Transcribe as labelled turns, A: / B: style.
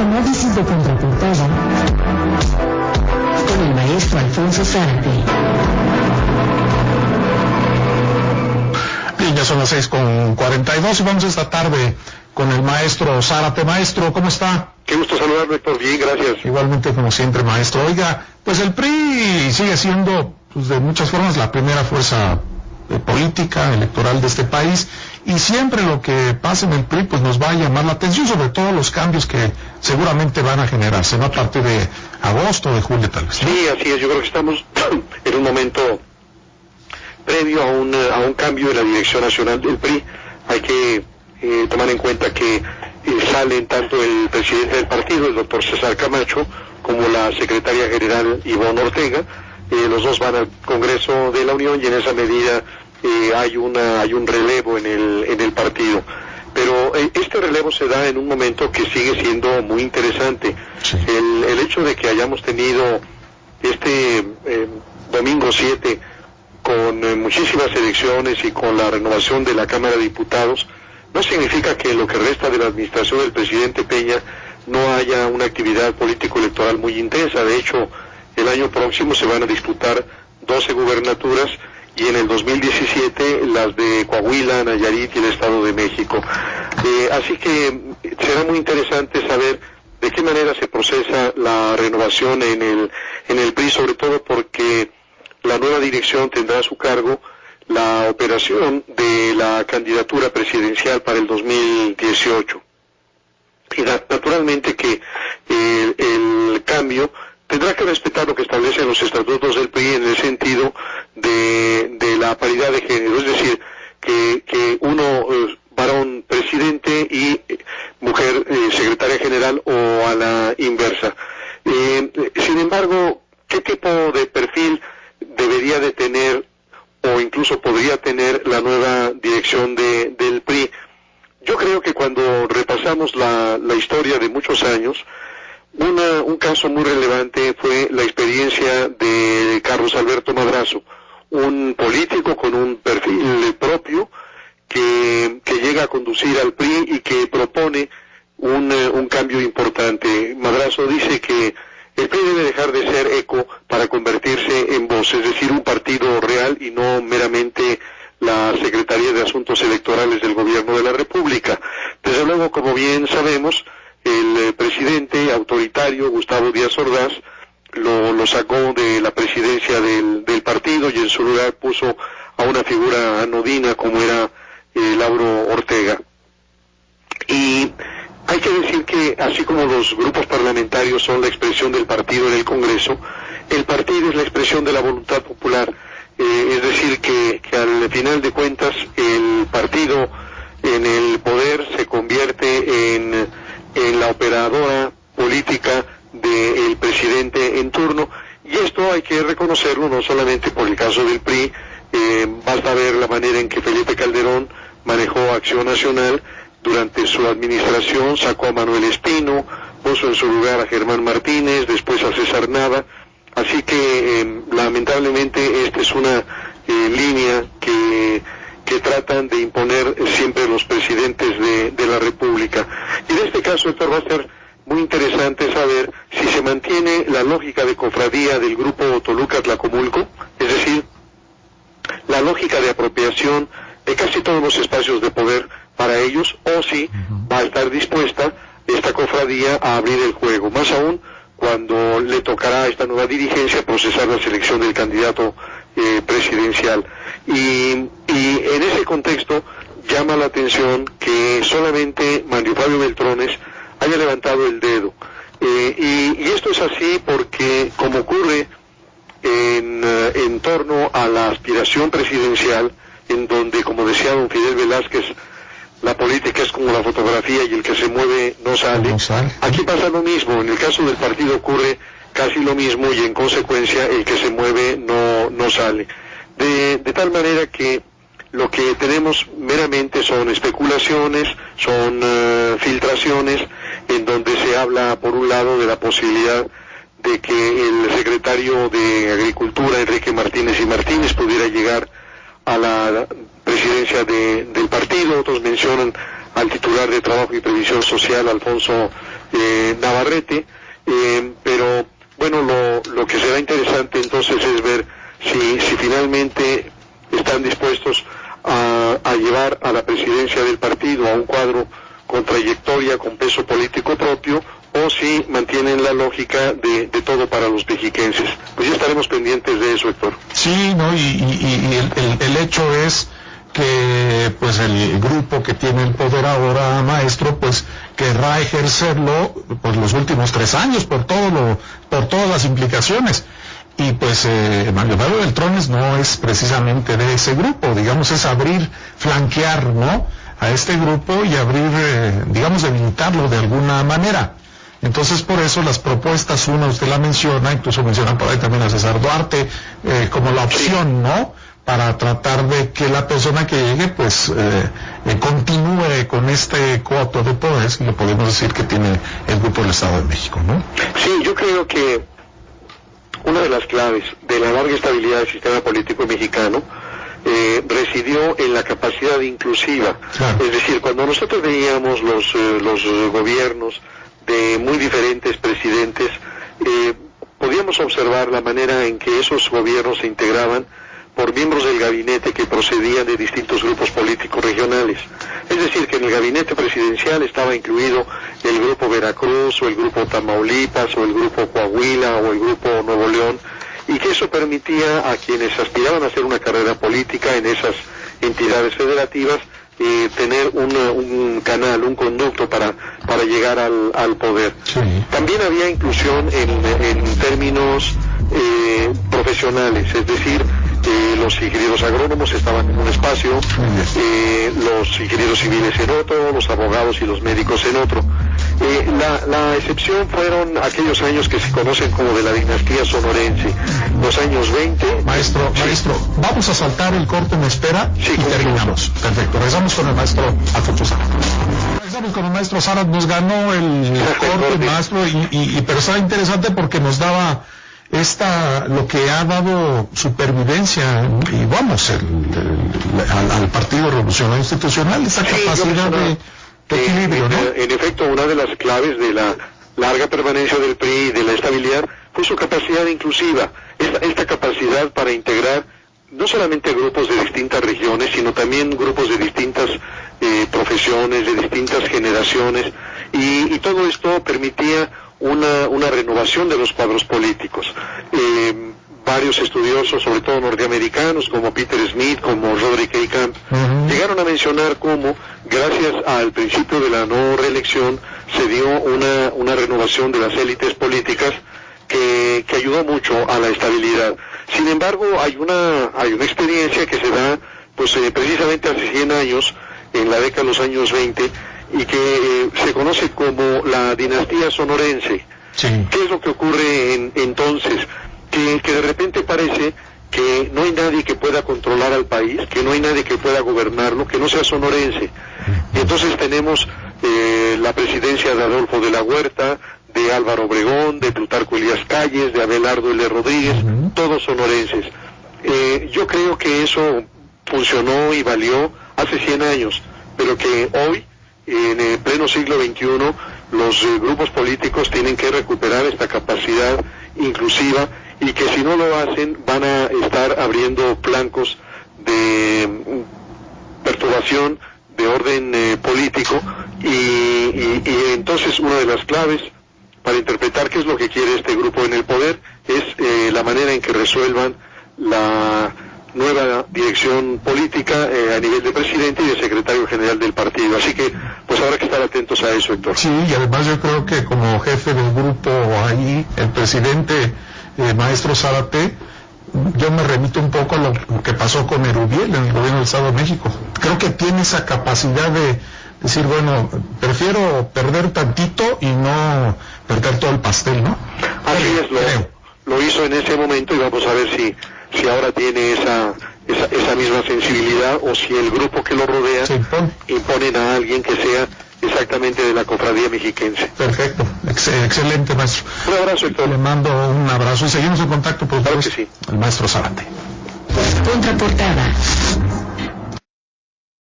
A: Análisis de contraportada con el maestro Alfonso Zárate.
B: Bien, ya son las 6:42 y vamos esta tarde con el maestro Zárate. Maestro, ¿cómo está?
C: Qué gusto saludarme, por bien, gracias.
B: Igualmente, como siempre, maestro. Oiga, pues el PRI sigue siendo, pues, de muchas formas, la primera fuerza política, electoral de este país, y siempre lo que pasa en el PRI pues nos va a llamar la atención, sobre todo los cambios que seguramente van a generarse, ¿no? A partir de agosto, de julio tal vez, ¿no?
C: Sí, así es, yo creo que estamos en un momento previo a un cambio en la dirección nacional del PRI. Hay que tomar en cuenta que salen tanto el presidente del partido, el doctor César Camacho, como la secretaria general Ivonne Ortega. Los dos van al Congreso de la Unión y en esa medida hay un relevo en el partido. Pero este relevo se da en un momento que sigue siendo muy interesante.
B: Sí.
C: El hecho de que hayamos tenido este domingo 7 con muchísimas elecciones y con la renovación de la Cámara de Diputados no significa que en lo que resta de la administración del presidente Peña no haya una actividad político-electoral muy intensa. De hecho, el año próximo se van a disputar 12 gubernaturas y en el 2017 las de Coahuila, Nayarit y el Estado de México. Así que será muy interesante saber de qué manera se procesa la renovación en el PRI, sobre todo porque la nueva dirección tendrá a su cargo la operación de la candidatura presidencial para el 2018. Y naturalmente que el cambio tendrá que respetar lo que establecen los estatutos del PRI en el sentido de la paridad de género, es decir, que uno varón presidente y mujer secretaria general o a la inversa. Sin embargo, ¿qué tipo de perfil debería de tener o incluso podría tener la nueva dirección del PRI? Yo creo que cuando repasamos la historia de muchos años, un caso muy relevante fue la experiencia de Carlos Alberto Madrazo, un político con un perfil propio que llega a conducir al PRI y que propone un cambio importante. Madrazo dice que el PRI debe dejar de ser eco para convertirse en voz, es decir, un partido real y no meramente la Secretaría de Asuntos Electorales del Gobierno de la República. Desde luego, como bien sabemos, el presidente autoritario Gustavo Díaz Ordaz lo sacó de la presidencia del partido y en su lugar puso a una figura anodina como era Lauro Ortega. Y hay que decir que así como los grupos parlamentarios son la expresión del partido en el Congreso, el partido es la expresión de la voluntad popular. Es decir, que al final de cuentas el partido en el poder se convierte en la operadora política del presidente en turno, y esto hay que reconocerlo no solamente por el caso del PRI. Basta ver la manera en que Felipe Calderón manejó Acción Nacional. Durante su administración sacó a Manuel Espino, puso en su lugar a Germán Martínez, después a César Nava. Así que lamentablemente esta es una línea que tratan de imponer siempre los presidentes de la República. Y en este caso, Héctor, va a ser muy interesante saber si se mantiene la lógica de cofradía del grupo Toluca-Tlacomulco, es decir, la lógica de apropiación de casi todos los espacios de poder para ellos, o si va a estar dispuesta esta cofradía a abrir el juego, más aún cuando le tocará a esta nueva dirigencia procesar la selección del candidato presidencial. Y en ese contexto llama la atención que solamente Mario Fabio Beltrones haya levantado el dedo. Y esto es así porque, como ocurre en torno a la aspiración presidencial, en donde, como decía don Fidel Velázquez, la política es como la fotografía y el que se mueve no sale. Aquí pasa lo mismo, en el caso del partido ocurre casi lo mismo y en consecuencia el que se mueve no sale. De tal manera que lo que tenemos meramente son especulaciones, son filtraciones, en donde se habla por un lado de la posibilidad de que el secretario de Agricultura, Enrique Martínez y Martínez, pudiera llegar a la presidencia del partido. Otros mencionan al titular de Trabajo y Previsión Social, Alfonso Navarrete, pero bueno, lo que será interesante entonces es ver si finalmente están dispuestos a llevar a la presidencia del partido a un cuadro con trayectoria, con peso político propio, o si mantienen la lógica de todo para los mexiquenses. Pues ya estaremos pendientes de eso, Héctor.
B: Sí, ¿no? Y el hecho es que pues el grupo que tiene el poder ahora, maestro, pues querrá ejercerlo pues los últimos 3 años por todas las implicaciones. Y pues Mario Beltrones no es precisamente de ese grupo, digamos, es flanquear, ¿no?, a este grupo y digamos, debilitarlo de alguna manera. Entonces, por eso las propuestas, una usted la menciona, incluso menciona por ahí también a César Duarte, como la opción, ¿no?, para tratar de que la persona que llegue, pues, continúe con este coto de poder, si lo podemos decir, que tiene el Grupo del Estado de México, ¿no? Sí,
C: yo creo que una de las claves de la larga estabilidad del sistema político mexicano residió en la capacidad inclusiva. Claro. Es decir, cuando nosotros veíamos los gobiernos de muy diferentes presidentes, podíamos observar la manera en que esos gobiernos se integraban por miembros del gabinete que procedían de distintos grupos políticos regionales. Es decir, que en el gabinete presidencial estaba incluido el Grupo Veracruz, o el Grupo Tamaulipas, o el Grupo Coahuila, o el Grupo Nuevo León, y que eso permitía a quienes aspiraban a hacer una carrera política en esas entidades federativas tener un canal, un conducto para llegar al poder. Sí. También había inclusión en términos profesionales, es decir, los ingenieros agrónomos estaban en un espacio, los ingenieros civiles en otro, los abogados y los médicos en otro. La excepción fueron aquellos años que se conocen como de la dinastía sonorense, los años 20.
B: Maestro, vamos a saltar el corte en espera y terminamos. Perfecto, regresamos con el maestro Alfonso Zárate. Regresamos con el maestro Zárate, nos ganó el corte, maestro, pero estaba interesante porque nos daba lo que ha dado supervivencia y vamos al Partido Revolucionario Institucional, esa capacidad de equilibrio, ¿no?
C: En efecto, una de las claves de la larga permanencia del PRI y de la estabilidad fue su capacidad inclusiva, esta capacidad para integrar no solamente grupos de distintas regiones, sino también grupos de distintas profesiones, de distintas generaciones, y todo esto permitía una renovación de los cuadros políticos. Varios estudiosos, sobre todo norteamericanos, como Peter Smith, como Roderick A. Camp, llegaron a mencionar cómo, gracias al principio de la no reelección, se dio una renovación de las élites políticas que ayudó mucho a la estabilidad. Sin embargo, hay una experiencia que se da pues precisamente hace 100 años, en la década de los años 20, y que se conoce como la dinastía sonorense. Sí. ¿Qué es lo que ocurre entonces? Que de repente parece que no hay nadie que pueda controlar al país, que no hay nadie que pueda gobernarlo, que no sea sonorense. Y entonces tenemos la presidencia de Adolfo de la Huerta, de Álvaro Obregón, de Plutarco Elías Calles, de Abelardo L. Rodríguez, todos sonorenses. Yo creo que eso funcionó y valió hace 100 años, pero que hoy, en el pleno siglo XXI, los grupos políticos tienen que recuperar esta capacidad inclusiva, y que si no lo hacen van a estar abriendo flancos de perturbación de orden político, y entonces una de las claves para interpretar qué es lo que quiere este grupo en el poder es la manera en que resuelvan la nueva dirección política a nivel de presidente y de secretario general del partido. Así que pues habrá que estar atentos a eso, Héctor.
B: Sí, y además yo creo que como jefe del grupo ahí, el presidente maestro Zárate, yo me remito un poco a lo que pasó con Erubiel en el gobierno del Estado de México. Creo que tiene esa capacidad de decir, bueno, prefiero perder tantito y no perder todo el pastel, ¿no?
C: Así es, lo hizo en ese momento, y vamos a ver si ahora tiene esa misma sensibilidad, o si el grupo que lo rodea imponen a alguien que sea exactamente de la cofradía mexiquense.
B: Perfecto, excelente, maestro.
C: Un abrazo, Héctor.
B: Le mando un abrazo y seguimos en contacto, por
C: claro que sí.
B: El maestro Zárate.
A: Contraportada.